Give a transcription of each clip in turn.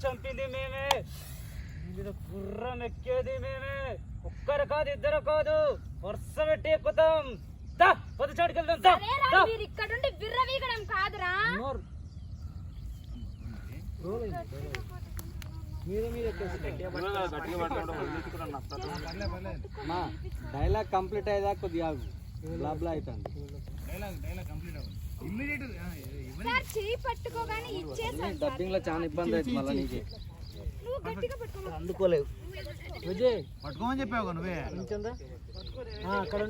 చంపింది మేమే, నీ మీద గుర్రం ఎక్కేది మేమే. ఒక్కరు కాదు ఇద్దరు కాదు, వరుస పెట్టి ఎక్కుతాం. పది చాటుకి వెళ్దాం. మీరు ఇక్కడ ఉండి విర్రవీగడం కాదురా. డైలాగ్ కంప్లీట్ అయ్యేదా కొద్దిగా బ్లా అవుతుంది. డబ్బింగ్ లో చాలా ఇబ్బంది అవుతుంది మళ్ళీ నీకు. అందుకోలేవు విజయ్, పట్టుకోమని చెప్పావు నువ్వే. అక్కడ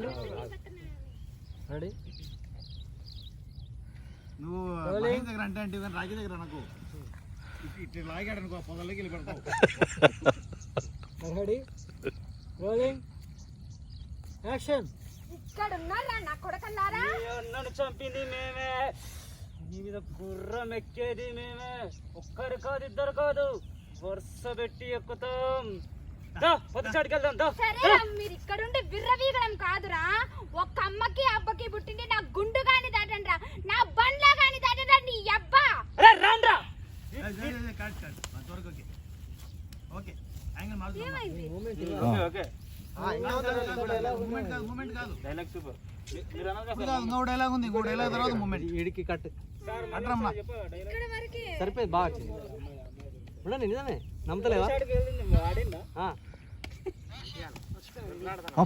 రెడీ. నువ్వు దగ్గర అంటే రాజీ దగ్గర నాకు ఇట్లా లాగాడు అనుకో, పొదల్లోకి వెళ్ళి పెడతావు. Ready, rolling, action. ఇక్కడ ఉన్నారా నా కొడకల్లారా? అన్నను చంపింది మేమే, నీ మీద గుర్రం ఎక్కేది మేమే. ఒక్కరు కాదు ఇద్దరు కాదు, వరుస పెట్టి ఎక్కుతాం. పది చాటుకి వెళ్దాం. సరే మీరు ఇక్కడ ఉండి విర్రవీగడం కాదురా. ఒక్క అమ్మకి అబ్బకి పుట్టింది, నా గుండు గాని దాటండ్రా, నా బండ్లా గాని దాటండ్రా నీ అబ్బా. రాండ్రా. సరిపోయింది, బాగా వచ్చింది. నిజమే నమ్మతలేవా?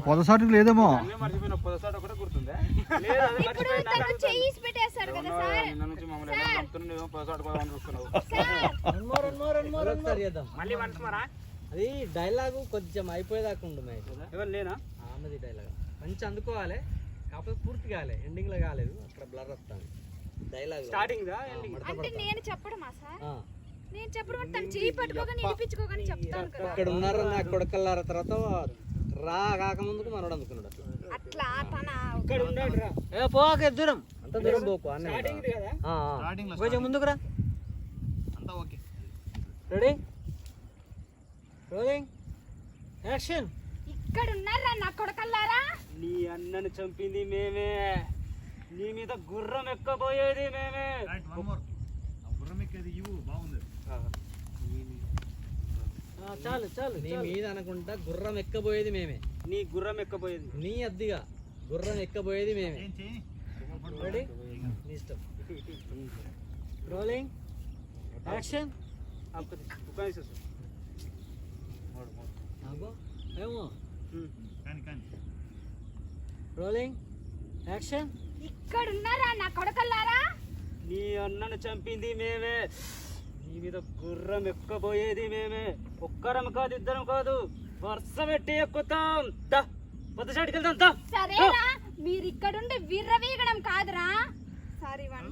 పొదసాటు లేదేమో. అది డైలాగు కొంచెం అయిపోయేదాకా ఉండు. లేనా ఆమెది డైలాగ్ మంచి అందుకోవాలి, కాకపోతే పూర్తి కాలే, ఎండింగ్ లో కాలేదు, అక్కడ బ్లర్ వస్తాను. డైలాగ్ స్టార్టింగ్ అంటే నేను చెప్పడమా సార్? నేను చెప్పడం తను చేయి పట్టుకోగానే ఇడిపించుకోగానే చెప్తాను కదా. ఇక్కడ ఉన్నారా నా కొడకల్లారా, తర్వాత రా కాకముందుకు మనోడు అందుకున్నాడు. అట్లా తన ఇక్కడ ఉన్నాడు రా. పోక దూరం, అంత దూరం పోకు. కొంచెం ముందుకు రా. Ready, rolling, action. ఇక్కడ ఉన్నారా నా కొడకల్లారా? నీ అన్నను చంపింది మేమే, నీ మీద గుర్రం ఎక్కబోయేది మేమే. చాలు చాలు, నీ మీద అనుకుంటా గుర్రం ఎక్కబోయేది మేమే. నీ గుర్రం ఎక్కబోయేది, నీ అద్దిగా గుర్రం ఎక్కబోయేది మేమే. రెడీ, నీ ఇష్టం. Rolling, action. ఏమో రోలింగ్, యాక్షన్. ఇక్కడ ఉన్నారా నా కొడకల్లారా? నీ అన్నను చంపింది మేమే, నీ మీద గుర్రం ఎక్కబోయేది మేమే. ఒక్కరం కాదు ఇద్దరం కాదు, వరుస పెట్టి ఎక్కుతాం. పది చాటుకి వెళ్దాం. సరేరా మీరు ఇక్కడ ఉండి విర్రవీగడం కాదురా. Sorry one